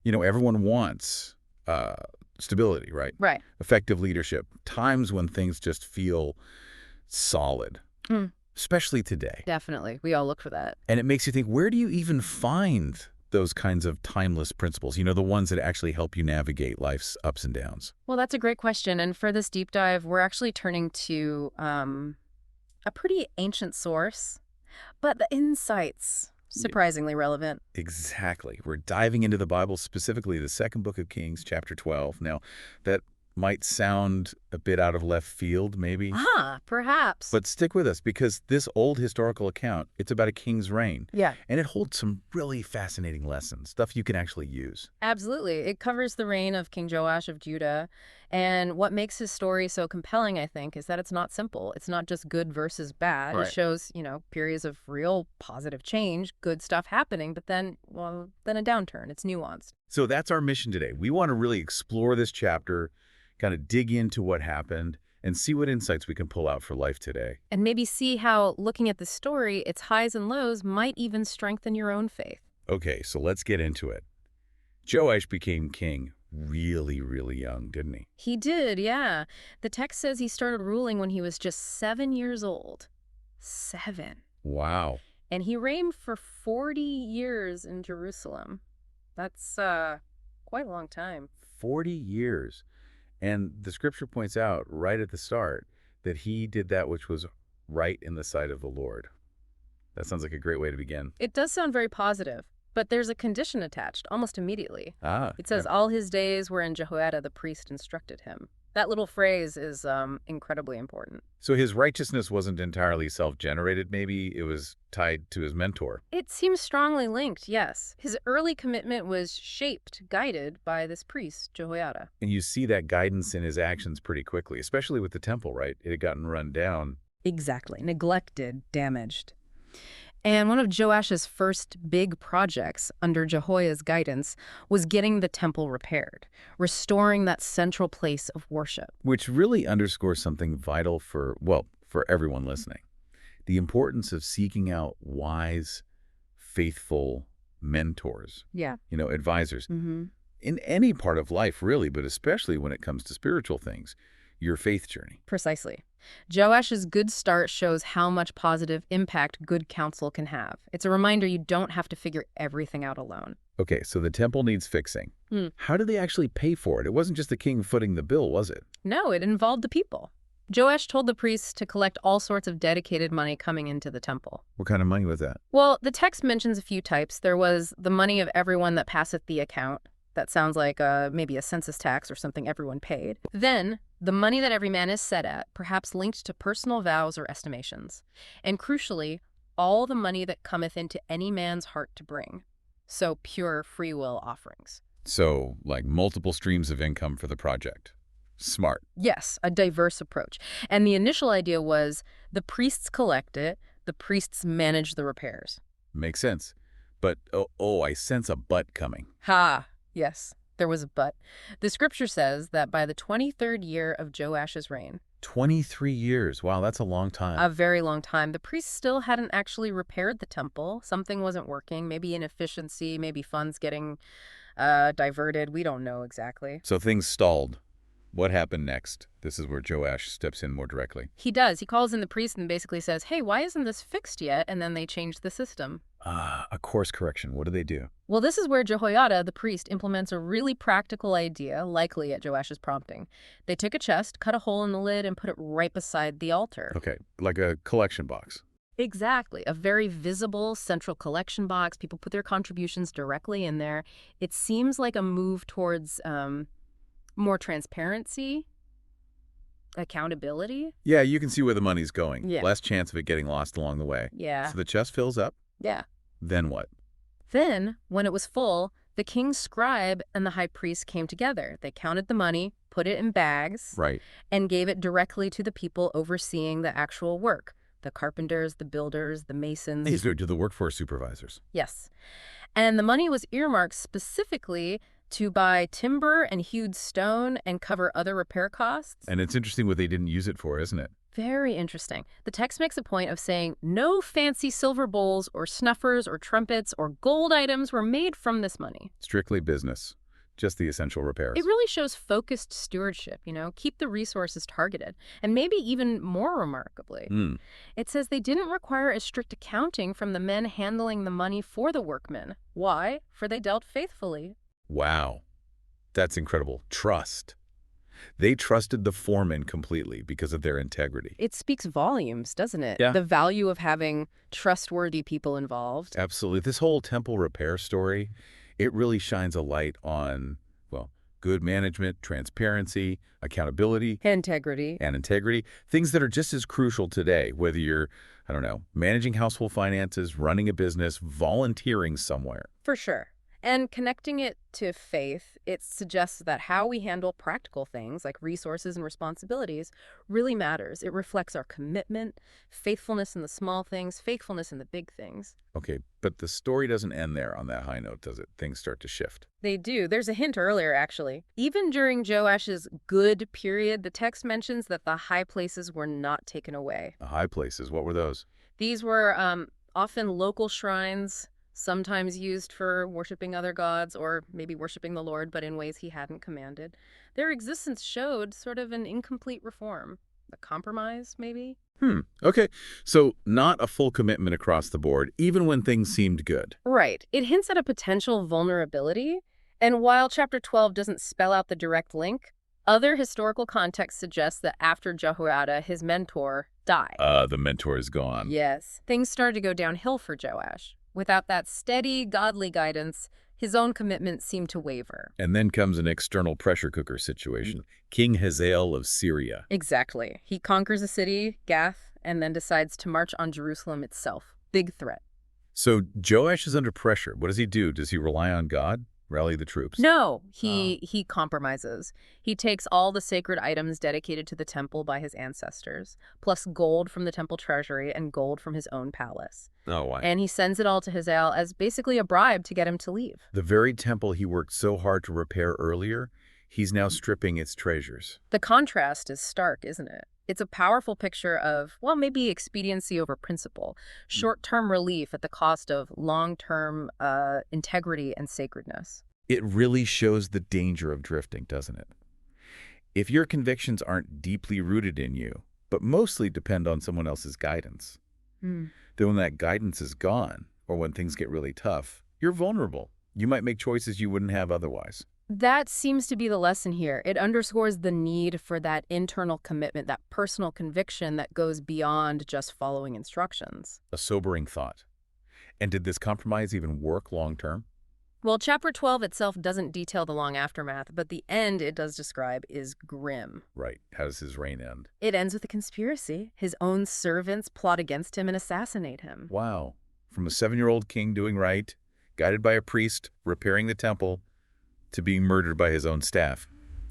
Everyone wants stability, right? Right. Effective leadership, times when things just feel solid, Mm, especially today. definitely. We all look for that. And it makes you think, where do you even find those kinds of timeless principles, the ones that actually help you navigate life's ups and downs? Well, that's a great question. And for this deep dive, we're actually turning to a pretty ancient source, but the insights, surprisingly relevant. Exactly. We're diving into the Bible, specifically the second book of Kings, chapter 12. Now, that might sound a bit out of left field, maybe. Perhaps. But stick with us, because this old historical account, it's about a king's reign. Yeah. And it holds some really fascinating lessons, stuff you can actually use. Absolutely. It covers the reign of King Jehoash of Judah. And what makes his story so compelling, I think, is that it's not simple. It's not just good versus bad. Right. It shows, periods of real positive change, good stuff happening, but then a downturn. It's nuanced. So that's our mission today. We want to really explore this chapter, kind of dig into what happened, and see what insights we can pull out for life today. And maybe see how looking at the story, its highs and lows, might even strengthen your own faith. Okay, so let's get into it. Joash became king really, really young, didn't he? He did, yeah. The text says he started ruling when he was just 7 years old. 7. Wow. And he reigned for 40 years in Jerusalem. That's quite a long time. 40 years. And the scripture points out right at the start that he did that which was right in the sight of the Lord. That sounds like a great way to begin. It does sound very positive, but there's a condition attached almost immediately. It says Yeah. all his days were in Jehoiada the priest instructed him. That little phrase is incredibly important. So his righteousness wasn't entirely self-generated, maybe? It was tied to his mentor. It seems strongly linked, yes. His early commitment was shaped, guided by this priest, Jehoiada. And you see that guidance in his actions pretty quickly, especially with the temple, right? It had gotten run down. Exactly. Neglected, damaged. And one of Joash's first big projects under Jehoiada's guidance was getting the temple repaired, restoring that central place of worship. Which really underscores something vital for everyone listening. The importance of seeking out wise, faithful mentors, Yeah. advisors. Mm-hmm. In any part of life, really, but especially when it comes to spiritual things, your faith journey. Precisely. Joash's good start shows how much positive impact good counsel can have. It's a reminder you don't have to figure everything out alone. Okay, so the temple needs fixing. How did they actually pay for it? It wasn't just the king footing the bill, was it? No, it involved the people. Joash told the priests to collect all sorts of dedicated money coming into the temple. What kind of money was that? Well, the text mentions a few types. There was the money of everyone that passeth the account. That sounds like maybe a census tax or something everyone paid. Then, the money that every man is set at, perhaps linked to personal vows or estimations. And crucially, all the money that cometh into any man's heart to bring. So pure free will offerings. So, like multiple streams of income for the project. Smart. Yes, a diverse approach. And the initial idea was the priests collect it, the priests manage the repairs. Makes sense. But, I sense a but coming. Ha! Yes, there was a but. The scripture says that by the 23rd year of Joash's reign, 23 years. Wow, that's a long time. a very long time, the priests still hadn't actually repaired the temple. Something wasn't working, maybe inefficiency, maybe funds getting diverted. We don't know exactly. So things stalled. What happened next? This is where Joash steps in more directly. He does. He calls in the priest and basically says, hey, why isn't this fixed yet? And then they change the system. A course correction. What do they do? Well, this is where Jehoiada, the priest, implements a really practical idea, likely at Joash's prompting. They took a chest, cut a hole in the lid, and put it right beside the altar. Okay, like a collection box. Exactly. A very visible central collection box. People put their contributions directly in there. It seems like a move towards more transparency, accountability. Yeah, you can see where the money's going. Yeah. Less chance of it getting lost along the way. Yeah. So the chest fills up. Yeah. Then what? Then, when it was full, the king's scribe and the high priest came together. They counted the money, put it in bags, Right. and gave it directly to the people overseeing the actual work. The carpenters, the builders, the masons. These are to the workforce supervisors. Yes. And the money was earmarked specifically to buy timber and hewed stone and cover other repair costs. And it's interesting what they didn't use it for, isn't it? Very interesting. The text makes a point of saying no fancy silver bowls or snuffers or trumpets or gold items were made from this money. Strictly business. Just the essential It repairs. really shows focused stewardship, keep the resources targeted. And maybe even more remarkably, Hmm. it says they didn't require a strict accounting from the men handling the money for the workmen. Why? For they dealt faithfully. Wow. That's incredible. Trust. They trusted the foreman completely because of their integrity. It speaks volumes, doesn't it? Yeah. The value of having trustworthy people involved. Absolutely. This whole temple repair story, it really shines a light on, well, good management, transparency, accountability, Integrity. and integrity, things that are just as crucial today, whether you're, I don't know, managing household finances, running a business, volunteering somewhere. For sure. And connecting it to faith, it suggests that how we handle practical things like resources and responsibilities really matters. It reflects our commitment, faithfulness in the small things, faithfulness in the big things. Okay, but the story doesn't end there on that high note, does it? Things start to shift. They do. There's a hint earlier, actually. Even during Joash's good period, the text mentions that the high places were not taken away. The high places, what were those? These were often local shrines, sometimes used for worshiping other gods or maybe worshiping the Lord, but in ways he hadn't commanded. Their existence showed sort of an incomplete reform, a compromise, maybe? Okay, so not a full commitment across the board, even when things seemed good. Right. It hints at a potential vulnerability, and while chapter 12 doesn't spell out the direct link, other historical context suggests that after Jehoiada, his mentor, died. The mentor is gone. Yes. Things started to go downhill for Joash. Without that steady, godly guidance, his own commitment seemed to waver. And then comes an external pressure cooker situation. King Hazael of Syria. Exactly. He conquers a city, Gath, and then decides to march on Jerusalem itself. Big threat. So Joash is under pressure. What does he do? Does he rely on God? Rally the troops? No, he compromises. He takes all the sacred items dedicated to the temple by his ancestors, plus gold from the temple treasury and gold from his own palace. Oh, why? And he sends it all to Hazael as basically a bribe to get him to leave. The very temple he worked so hard to repair earlier, he's now stripping its treasures. The contrast is stark, isn't it? It's a powerful picture of, well, maybe expediency over principle, short-term relief at the cost of long-term integrity and sacredness. It really shows the danger of drifting, doesn't it? If your convictions aren't deeply rooted in you, but mostly depend on someone else's guidance, then when that guidance is gone, or when things get really tough, you're vulnerable. You might make choices you wouldn't have otherwise. That seems to be the lesson here. It underscores the need for that internal commitment, that personal conviction that goes beyond just following instructions. A sobering thought. And did this compromise even work long term? Well, chapter 12 itself doesn't detail the long aftermath, but the end it does describe is grim. Right. How does his reign end? It ends with a conspiracy. His own servants plot against him and assassinate him. Wow. From a 7-year-old king doing right, guided by a priest, repairing the temple, to being murdered by his own staff.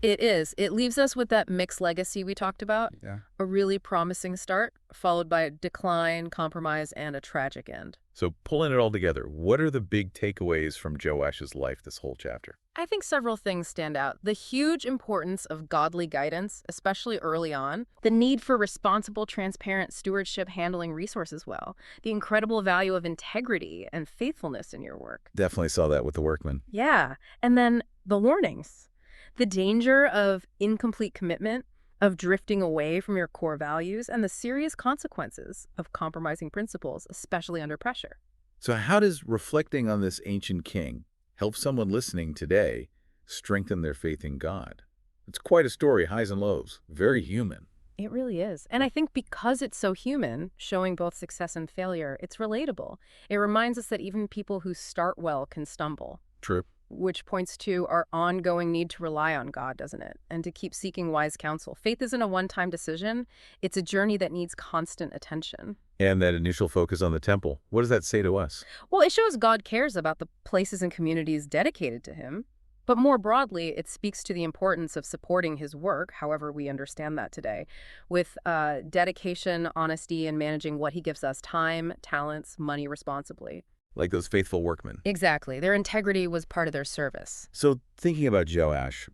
It is. It leaves us with that mixed legacy we talked about. Yeah. A really promising start, followed by a decline, compromise, and a tragic end. So pulling it all together, what are the big takeaways from Joash's life this whole chapter? I think several things stand out. The huge importance of godly guidance, especially early on. The need for responsible, transparent stewardship handling resources well. The incredible value of integrity and faithfulness in your work. Definitely saw that with the workmen. Yeah. And then the warnings. The danger of incomplete commitment, of drifting away from your core values, and the serious consequences of compromising principles, especially under pressure. So how does reflecting on this ancient king help someone listening today strengthen their faith in God? It's quite a story, highs and lows, very human. It really is. And I think because it's so human, showing both success and failure, it's relatable. It reminds us that even people who start well can stumble. True. Which points to our ongoing need to rely on God, doesn't it? And to keep seeking wise counsel. Faith isn't a one-time decision. It's a journey that needs constant attention. And that initial focus on the temple, what does that say to us? Well, it shows God cares about the places and communities dedicated to him. But more broadly, it speaks to the importance of supporting his work, however we understand that today, with dedication, honesty, and managing what he gives us: time, talents, money responsibly. Like those faithful workmen. Exactly. Their integrity was part of their service. So thinking about Joash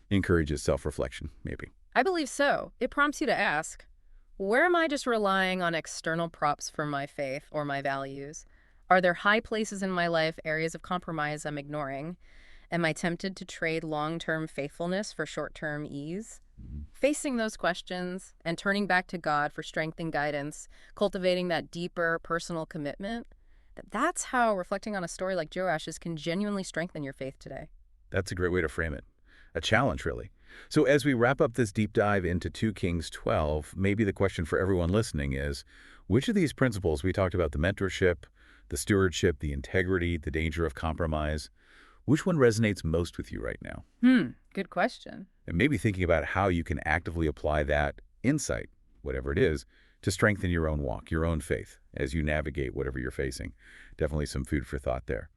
encourages self-reflection, maybe. I believe so. It prompts you to ask, Where am I just relying on external props for my faith or my values? Are there high places in my life, areas of compromise I'm ignoring? Am I tempted to trade long-term faithfulness for short-term ease? Mhm. Facing those questions and turning back to God for strength and guidance, cultivating that deeper personal commitment, that's how reflecting on a story like Joash's can genuinely strengthen your faith today. That's a great way to frame it. A challenge, really. So as we wrap up this deep dive into 2 Kings 12, maybe the question for everyone listening is, which of these principles we talked about, the mentorship, the stewardship, the integrity, the danger of compromise, which one resonates most with you right now? Good question. And maybe thinking about how you can actively apply that insight, whatever it is, to strengthen your own walk, your own faith, as you navigate whatever you're facing. Definitely some food for thought there.